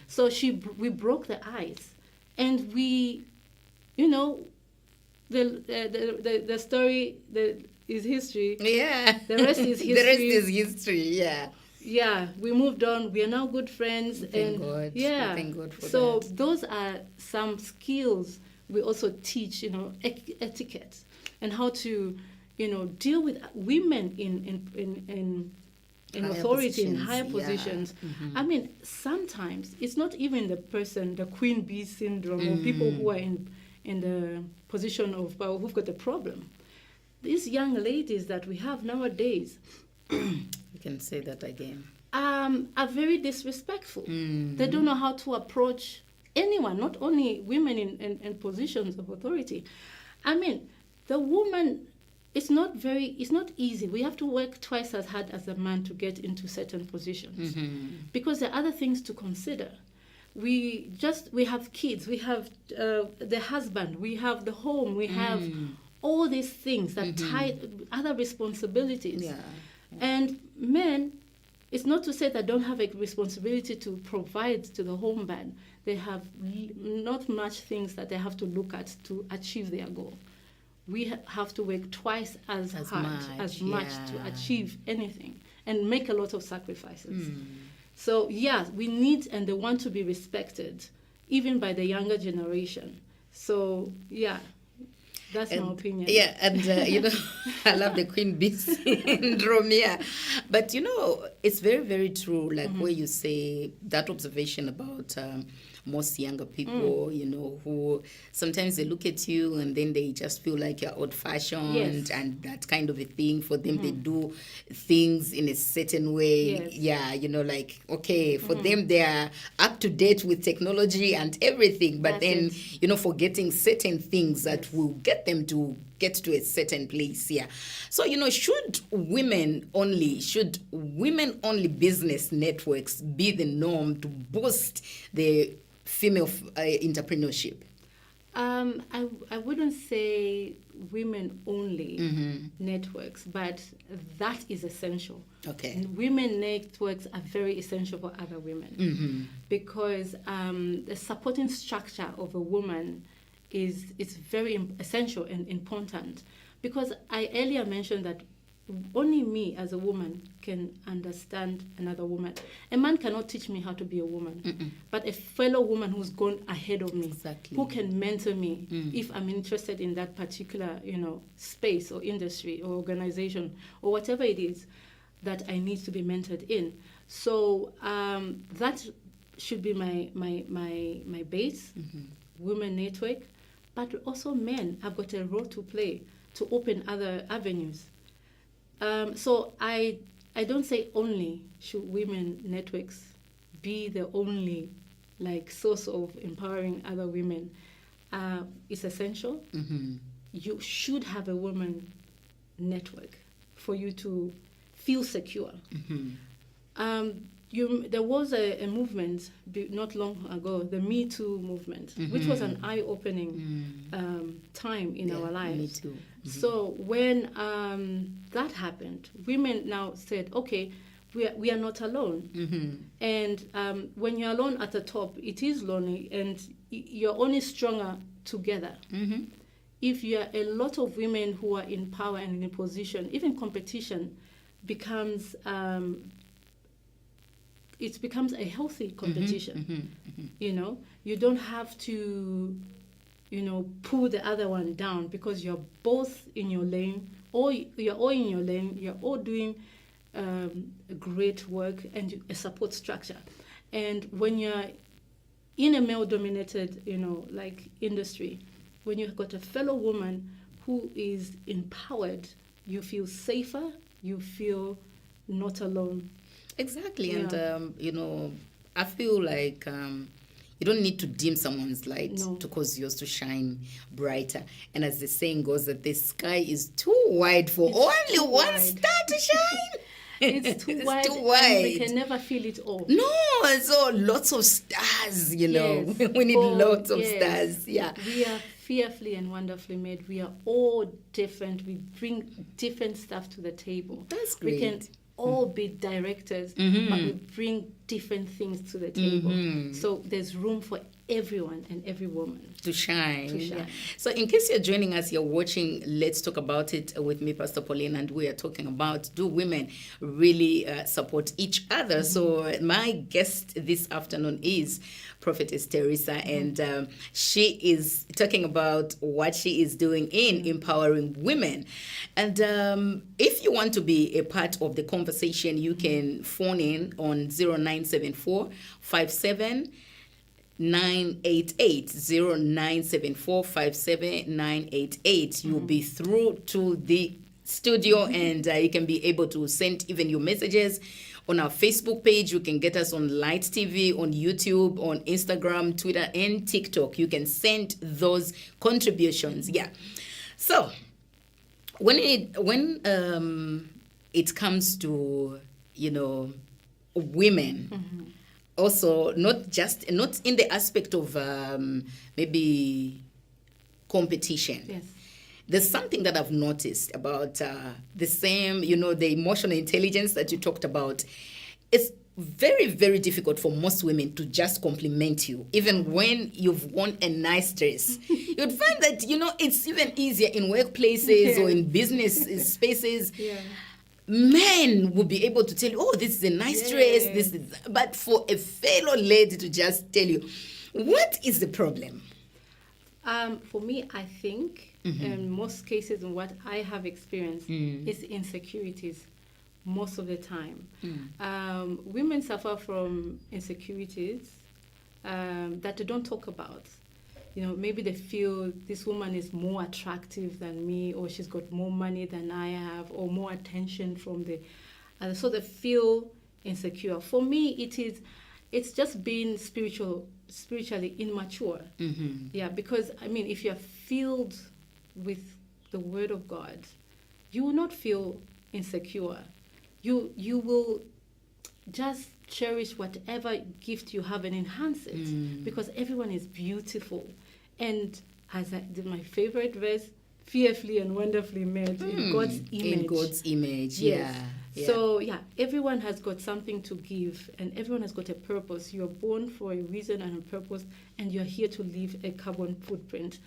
So we broke the ice, and we, you know, the story is history. Yeah. The rest is history. The rest is history. Yeah. Yeah, we moved on. We are now good friends. Thank God. Yeah. Thank God for so that. those are some skills we also teach. Etiquette and how to, deal with women in Higher authority in positions, higher yeah. positions. I mean, sometimes it's not even the person, the queen bee syndrome, or people who are in the position of power who've got a problem. These young ladies that we have nowadays, You can say that again. are very disrespectful. They don't know how to approach anyone, not only women in positions of authority. I mean, the woman, it's not easy. We have to work twice as hard as a man to get into certain positions, because there are other things to consider. We have kids, we have the husband, we have the home, we have all these things that tie other responsibilities. Yeah. And men, it's not to say that don't have a responsibility to provide to the home man. They have not much things that they have to look at to achieve their goal. We have to work twice as hard, as much to achieve anything, and make a lot of sacrifices. So yeah, we need and they want to be respected, even by the younger generation. So yeah, that's my opinion. Yeah, and I love the queen bee syndrome. Yeah, but it's very, very true. Like where you say that observation about most younger people, who sometimes they look at you and then they just feel like you're old-fashioned. Yes. And that kind of a thing for them. They do things in a certain way. Yes. Yeah, like, okay, for them they are up to date with technology and everything, but That's then forgetting certain things that will get them to get to a certain place. Yeah. So should women only business networks be the norm to boost the female entrepreneurship? I wouldn't say women only networks, but that is essential. Okay. Women networks are very essential for other women because the supporting structure of a woman is very essential and important, because I earlier mentioned that only me as a woman can understand another woman. A man cannot teach me how to be a woman, but a fellow woman who's gone ahead of me, Exactly. who can mentor me if I'm interested in that particular space or industry or organization or whatever it is that I need to be mentored in. So that should be my base, women network, but also men have got a role to play to open other avenues. So I don't say only should women networks be the only source of empowering other women. It's essential. You should have a woman network for you to feel secure. There was a movement not long ago, the Me Too movement, which was an eye-opening time in our lives. Me too. So when that happened, women now said, okay, we are not alone. And when you're alone at the top, it is lonely, and you're only stronger together. If you are a lot of women who are in power and in a position, even competition becomes a healthy competition. You don't have to pull the other one down, because you're both in your lane, or you're all in your lane, you're all doing great work and a support structure. And when you're in a male-dominated industry, when you've got a fellow woman who is empowered, you feel safer, you feel not alone. Exactly. Yeah. And I feel like you don't need to dim someone's light to cause yours to shine brighter. And as the saying goes, that the sky is too wide for only one star to shine. It's too wide. And we can never feel it all. No, so lots of stars, Yes. we need lots of stars. Yeah. We are fearfully and wonderfully made. We are all different. We bring different stuff to the table. That's great. We can all be directors, but we bring different things to the table. So there's room for everyone and every woman to shine. Yeah. So in case you're joining us, you're watching Let's Talk About It with me, Pastor Pauline, and we are talking about, do women really support each other? So my guest this afternoon is Prophetess Teresa, and she is talking about what she is doing in empowering women. And if you want to be a part of the conversation, you can phone in on 0974 57 988 0974 57 988. You'll be through to the studio, and you can be able to send even your messages on our Facebook page. You can get us on Light TV, on YouTube, on Instagram, Twitter, and TikTok. You can send those contributions. Yeah. So when it comes to women. Also, not in the aspect of maybe competition. Yes. There's something that I've noticed about the same, the emotional intelligence that you talked about. It's very, very difficult for most women to just compliment you, even when you've worn a nice dress. You'd find that, it's even easier in workplaces or in business spaces. Yeah. Men will be able to tell you, oh, this is a nice dress. But for a fellow lady to just tell you, what is the problem? For me, I think in most cases, and what I have experienced is insecurities most of the time. Women suffer from insecurities that they don't talk about. Maybe they feel this woman is more attractive than me, or she's got more money than I have, or more attention from the other. So they feel insecure. For me, it's just being spiritually immature. Yeah, because if you're filled with the Word of God, you will not feel insecure. You will just cherish whatever gift you have and enhance it, because everyone is beautiful. And as I did my favorite verse, fearfully and wonderfully made in God's image. In God's image, yes. Yeah. So, everyone has got something to give, and everyone has got a purpose. You're born for a reason and a purpose, and you're here to leave a carbon footprint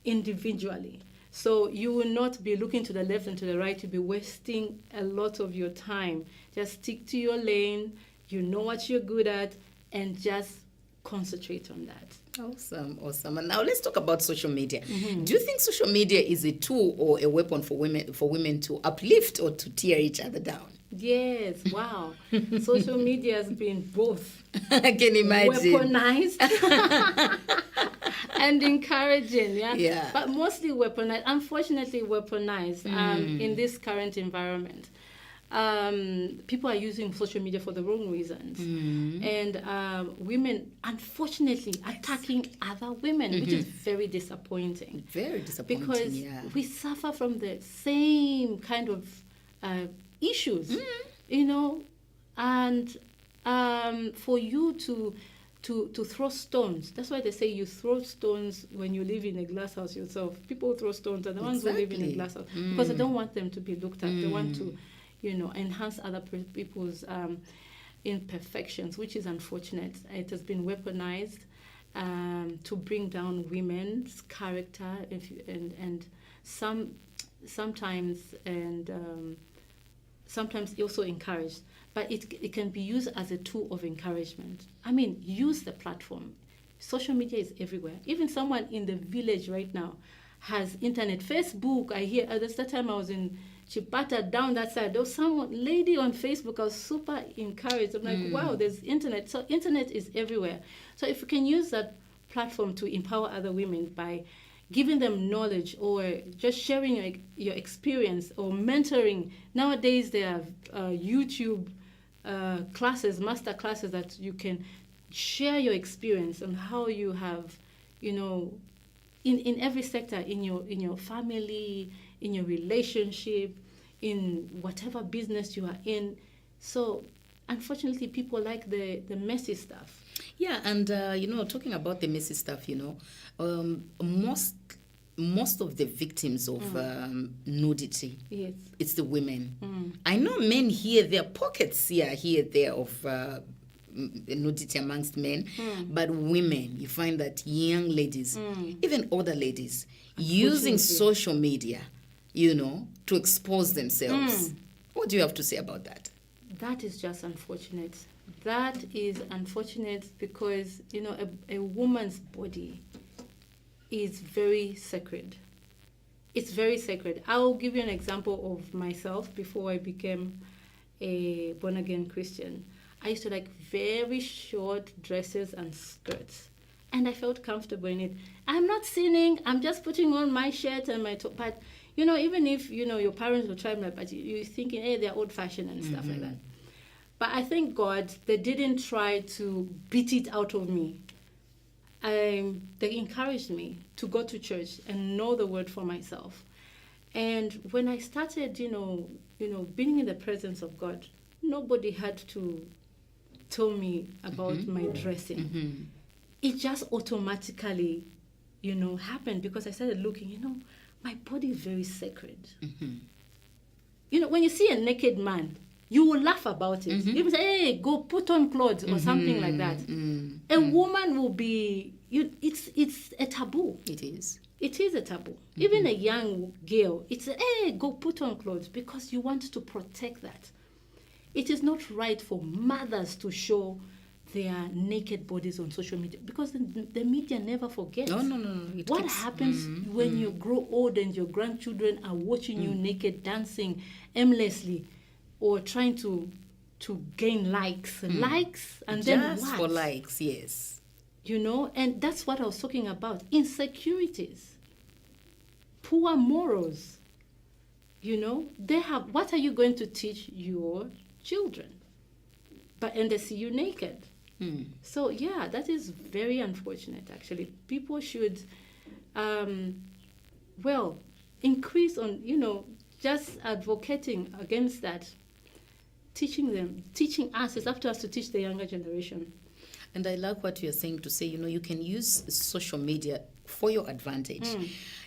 individually. So you will not be looking to the left and to the right. You'll be wasting a lot of your time. Just stick to your lane. You know what you're good at, and just concentrate on that. Awesome. And now let's talk about social media. Do you think social media is a tool or a weapon for women to uplift or to tear each other down? Yes, wow. Social media has been both. I can imagine. Weaponized and encouraging, Yeah. But mostly weaponized, unfortunately weaponized in this current environment. People are using social media for the wrong reasons. And women, unfortunately, attacking other women, which is very disappointing. Very disappointing, because we suffer from the same kind of issues, and for you to throw stones. That's why they say you throw stones when you live in a glass house yourself. People throw stones are the ones who live in a glass house because they don't want them to be looked at. They want to enhance other people's imperfections, which is unfortunate. It has been weaponized to bring down women's character, sometimes also encouraged. But it can be used as a tool of encouragement. Use the platform. Social media is everywhere. Even someone in the village right now has internet, Facebook. I hear, at that time I was in Chipata down that side. There was some lady on Facebook. I was super encouraged. I'm like, wow, there's internet. So internet is everywhere. So if you can use that platform to empower other women by giving them knowledge or just sharing your experience or mentoring. Nowadays there are YouTube classes, master classes that you can share your experience on how you have, in every sector, in your family, in your relationship, in whatever business you are in. So unfortunately, people like the messy stuff. Yeah, and talking about the messy stuff, most of the victims of nudity, yes, it's the women. I know men here, there are pockets here, there of nudity amongst men, but women, you find that young ladies, even older ladies, using social media, to expose themselves. What do you have to say about that? That is just unfortunate. That is unfortunate because, a woman's body is very sacred. It's very sacred. I'll give you an example of myself before I became a born-again Christian. I used to like very short dresses and skirts, and I felt comfortable in it. I'm not sinning. I'm just putting on my shirt and my top. But, even if, your parents will try, but you're thinking, hey, they're old-fashioned and stuff like that. But I thank God they didn't try to beat it out of me. They encouraged me to go to church and know the word for myself. And when I started, being in the presence of God, nobody had to tell me about my dressing. It just automatically, happened because I started looking, my body is very sacred. When you see a naked man, you will laugh about it. You will say, hey, go put on clothes or something like that. A woman will be, it's a taboo. It is. It is a taboo. Even a young girl, it's, hey, go put on clothes because you want to protect that. It is not right for mothers to show their naked bodies on social media because the media never forgets. No. What happens when you grow old and your grandchildren are watching you naked, dancing aimlessly, or trying to gain likes, and just then what? For likes, yes. And that's what I was talking about. Insecurities, poor morals. They have. What are you going to teach your children? And they see you naked. So yeah, that is very unfortunate. Actually, people should, increase on just advocating against that. Teaching us. It's up to us to teach the younger generation. And I like what you're saying to say, you can use social media for your advantage.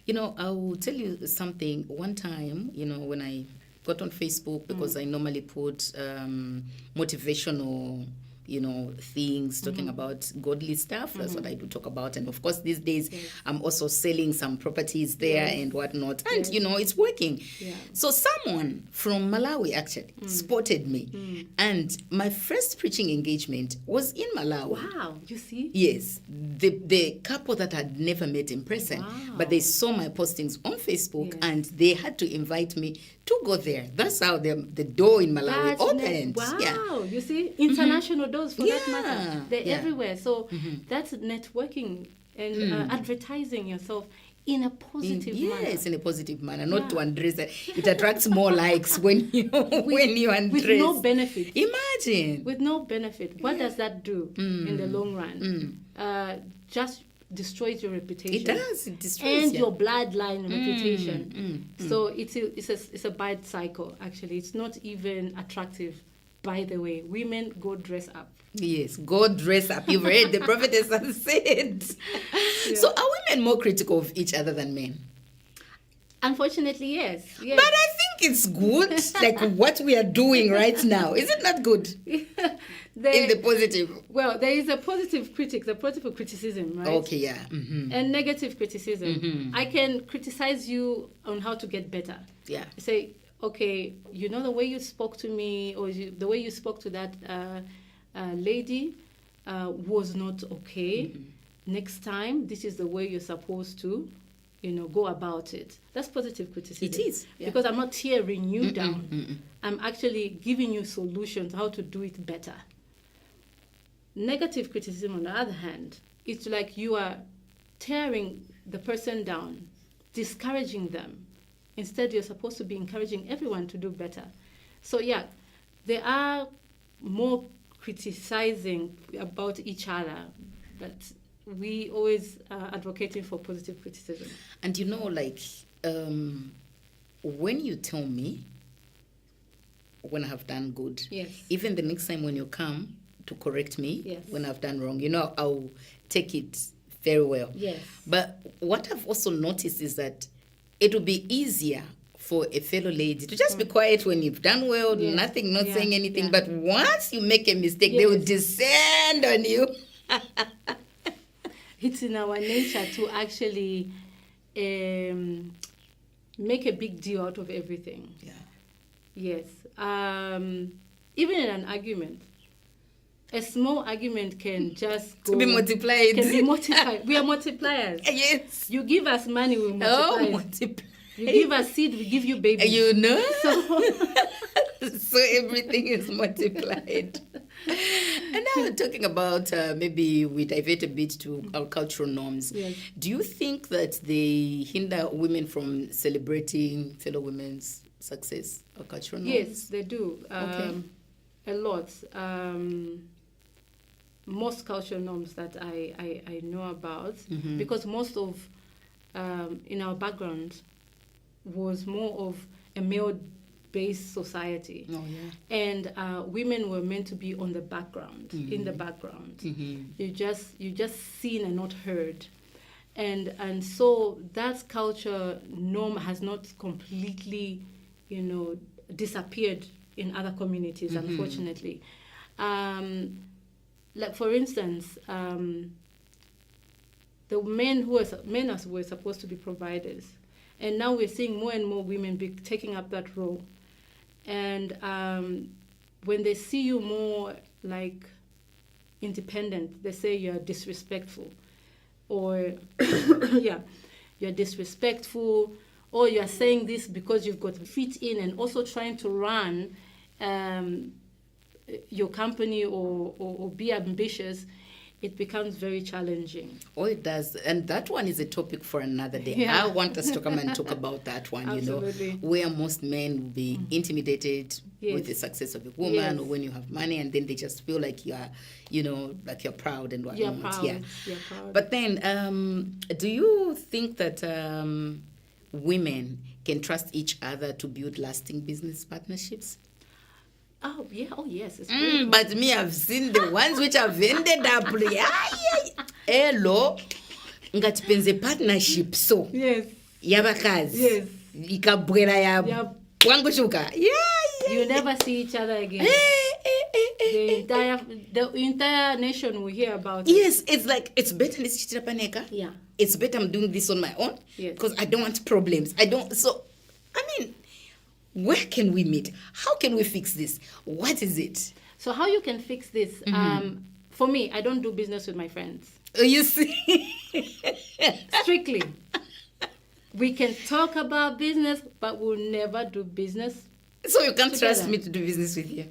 I will tell you something. One time, when I got on Facebook, because I normally put motivational, things, talking about godly stuff. That's what I do talk about. And of course, these days, I'm also selling some properties there and whatnot. And, it's working. Yeah. So someone from Malawi actually spotted me. And my first preaching engagement was in Malawi. Wow, you see? Yes. The couple that had never met in person. Wow. But they saw my postings on Facebook and they had to invite me to go there. That's how the door in Malawi opened. Wow, yeah. You see? International doors for that matter. They're Yeah. everywhere. So that's networking and advertising yourself in a positive manner. Yes, in a positive manner, not to undress. It attracts more likes when you undress. With no benefit. Imagine. With no benefit. What does that do in the long run? Just destroys your reputation. It does. It destroys and your bloodline reputation. So it's a bad cycle. Actually, it's not even attractive. By the way, women go dress up. Yes, go dress up. You've heard the prophetess has said. Yeah. So are women more critical of each other than men? Unfortunately, yes. But I think it's good, like what we are doing right now. Is it not good? In the positive. Well, there is a positive critic, the positive criticism, right? Okay, yeah. And negative criticism. I can criticize you on how to get better. Yeah. Say, okay, the way you spoke to me or the way you spoke to that lady was not okay. Next time, this is the way you're supposed to, go about it. That's positive criticism. It is. Yeah. Because I'm not tearing you down. I'm actually giving you solutions how to do it better. Negative criticism, on the other hand, it's like you are tearing the person down, discouraging them. Instead, you're supposed to be encouraging everyone to do better. So, yeah, there are more criticizing about each other, but we always are advocating for positive criticism. And when you tell me when I have done good, even the next time when you come to correct me when I've done wrong, I'll take it very well. Yes. But what I've also noticed is that it will be easier for a fellow lady to just be quiet when you've done well, nothing, not saying anything. But once you make a mistake, they will descend on you. It's in our nature to actually make a big deal out of everything. Yeah. Yes. Even in an argument, a small argument can just go... To be multiplied. Can be multiplied. We are multipliers. Yes. You give us money, we multiply. Oh, multiply. You give us seed, we give you babies. You know? So everything is multiplied. And now we're talking about maybe we divert a bit to our cultural norms. Yes. Do you think that they hinder women from celebrating fellow women's success or cultural norms? Yes, they do. Okay. A lot. Most cultural norms that I know about, because most of, in our background, was more of a male-based society. Oh, yeah. And women were meant to be on the background, in the background. You just seen and not heard. And so that culture norm has not completely, disappeared in other communities, unfortunately. Like for instance, the men were supposed to be providers, and now we're seeing more and more women taking up that role. And when they see you more like independent, they say you're disrespectful, or you're disrespectful, or you're saying this because you've got to fit in, and also trying to run your company or be ambitious. It becomes very challenging. Oh, it does. And that one is a topic for another day. Yeah. I want us to come and talk about that one, Absolutely. Where most men will be intimidated with the success of a woman, or when you have money, and then they just feel like you are, like you're proud and whatnot. You're proud. You're proud. But then, do you think that women can trust each other to build lasting business partnerships? Oh, yeah. Oh, yes. It's But me, I've seen the ones which have ended up. Hello. Ngatipenze partnership. So. Yes. Yabakazi. Yes. Ikabwera ya. Wangushuka. Yeah. You never see each other again. The entire nation will hear about it. Yes, it's like, it's better paneka. Yeah. It's better I'm doing this on my own. Yes. Because I don't want problems. Where can we meet? How can we fix this? What is it? So how you can fix this? For me, I don't do business with my friends. You see? Strictly. We can talk about business, but we'll never do business. So you can't together. trust me to do business with you?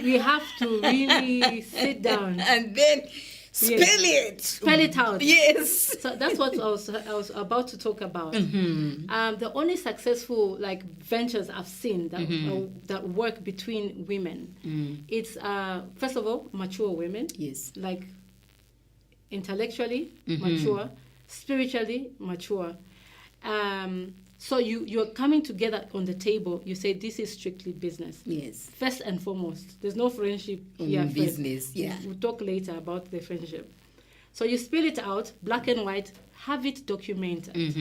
We have to really sit down. And then spell it. Spell it out. Yes. So that's what I was about to talk about. The only successful ventures I've seen that work between women, it's first of all mature women. Yes. Like intellectually mature, spiritually mature. So you're coming together on the table. You say this is strictly business. Yes. First and foremost, there's no friendship here. Business. Yeah. We'll talk later about the friendship. So you spell it out, black and white, have it documented.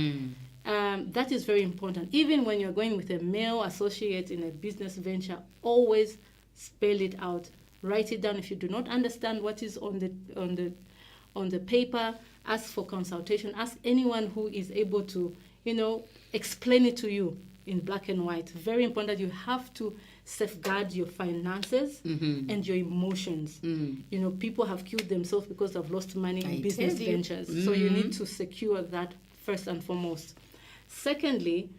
That is very important. Even when you're going with a male associate in a business venture, always spell it out. Write it down. If you do not understand what is on the paper, ask for consultation. Ask anyone who is able to, explain it to you in black and white. Very important that you have to safeguard your finances and your emotions. People have killed themselves because they've lost money in business ventures. So you need to secure that first and foremost. Secondly,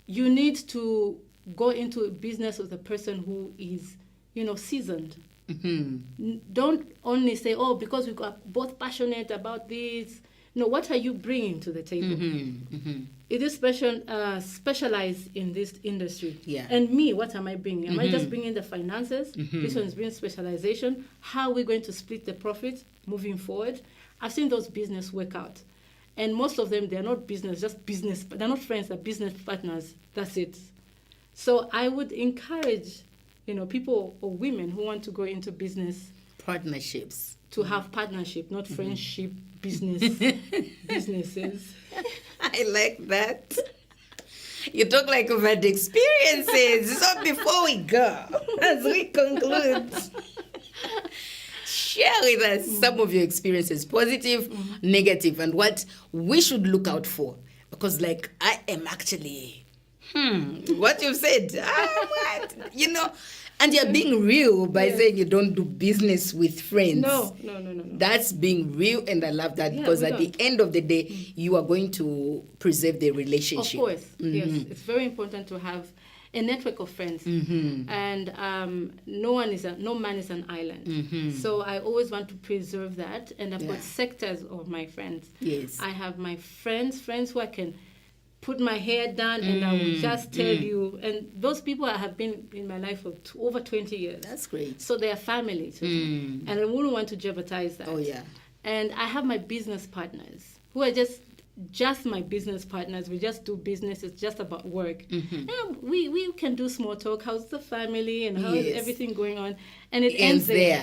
you need to go into a business with a person who is, seasoned. Don't only say, because we are both passionate about this. No, what are you bringing to the table? It is specialized in this industry. Yeah. And me, what am I bringing? Am I just bringing the finances? This one is bringing specialization. How are we going to split the profit moving forward? I've seen those business work out. And most of them, they're not business, just business. They're not friends, they're business partners. That's it. So I would encourage, people or women who want to go into business Partnerships. To have partnership, not friendship, businesses. I like that. You talk like you've had experiences. So before we go, as we conclude, share with us some of your experiences, positive, negative, and what we should look out for. Because, like, I am actually, what you've said, what? And you're being real by saying you don't do business with friends. No. That's being real, and I love that because at the end of the day, you are going to preserve the relationship. Of course, yes. It's very important to have a network of friends, and no man is an island. So I always want to preserve that, and I've got sectors of my friends. Yes, I have my friends who I can put my hair down and I will just tell you. And those people have been in my life for over 20 years. That's great. So they are family to me. And I wouldn't want to jeopardize that. Oh, yeah. And I have my business partners who are just my business partners. We just do business. It's just about work. And we can do small talk. How's the family and how's everything going on? And it ends there.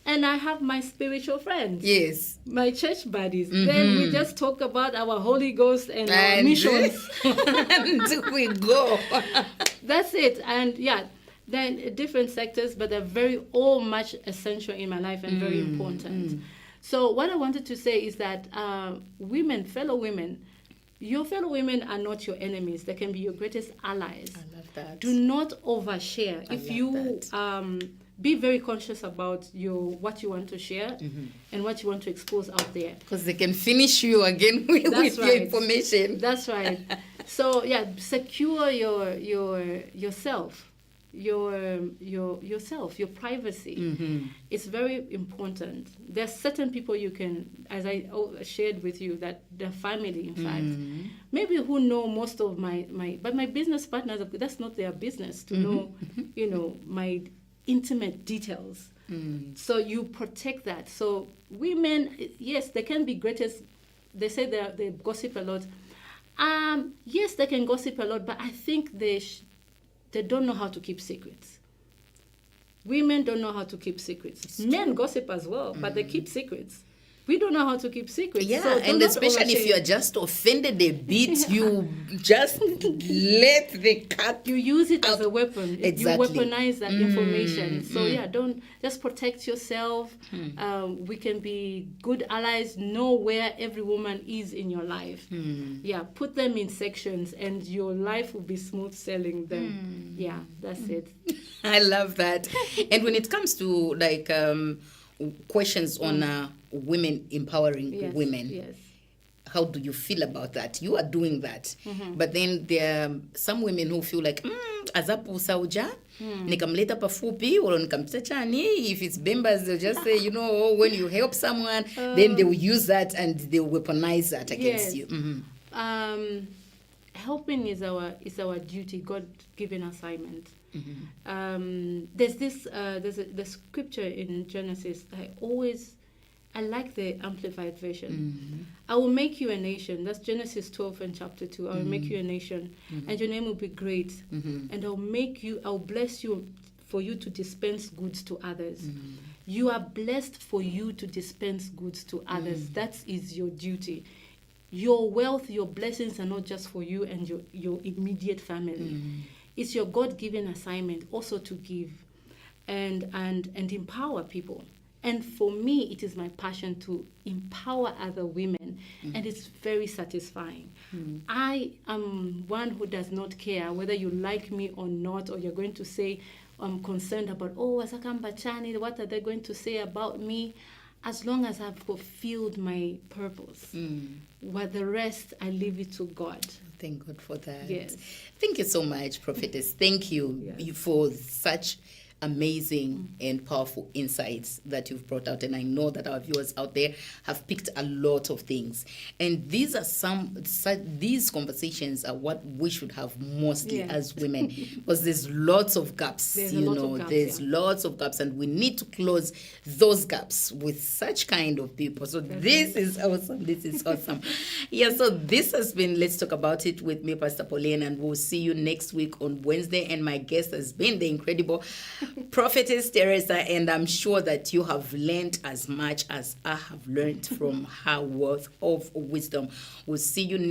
And I have my spiritual friends. Yes. My church buddies. Then we just talk about our Holy Ghost and our missions. And we go. That's it. And then different sectors, but they're all much essential in my life and very important. So what I wanted to say is that fellow women, your fellow women are not your enemies. They can be your greatest allies. I love that. Do not overshare. Be very conscious about what you want to share and what you want to expose out there. Because they can finish you again with your information. That's right. So secure yourself, your privacy. It's very important. There's certain people you can, as I shared with you, that they're family, in fact. Maybe who know most of but my business partners, that's not their business to know, my intimate details. So you protect that. So women, yes, they can be greatest. They say they gossip a lot. Yes, they can gossip a lot, but I think they don't know how to keep secrets. Women don't know how to keep secrets. Men gossip as well, but they keep secrets. We don't know how to keep secrets. Yeah, so and especially if you are just offended a bit, you just let the cat. You use it as a weapon. Exactly. You weaponize that information. So don't just protect yourself. We can be good allies. Know where every woman is in your life. Put them in sections, and your life will be smooth sailing then. That's it. I love that. And when it comes to questions on women empowering women, how do you feel about that? You are doing that, but then there are some women who feel like azapu sauja nikamleta pafupi or nikamta chani. If it's members, they'll just say, when you help someone, then they will use that and they will weaponize that against you. Helping is our duty, God-given assignment. There's the scripture in Genesis. I like the Amplified Version. I will make you a nation. That's Genesis 12 and chapter 2. I will make you a nation, and your name will be great. And I'll bless you for you to dispense goods to others. You are blessed for you to dispense goods to others. That is your duty. Your wealth, your blessings are not just for you and your immediate family. It's your God-given assignment also to give and empower people. And for me, it is my passion to empower other women, and it's very satisfying. I am one who does not care whether you like me or not, or you're going to say, I'm concerned about, Wasakambachani, what are they going to say about me? As long as I've fulfilled my purpose. What the rest, I leave it to God. Thank God for that. Yes. Thank you so much, Prophetess. Thank you for such amazing and powerful insights that you've brought out, and I know that our viewers out there have picked a lot of things, and these conversations are what we should have mostly as women, because there's lots of gaps. There's lots of gaps, and we need to close those gaps with such kind of people. So this is awesome. So this has been Let's Talk About It with me, Pastor Pauline, and we'll see you next week on Wednesday. And my guest has been the incredible Prophetess Teresa, and I'm sure that you have learned as much as I have learned from her worth of wisdom. We'll see you next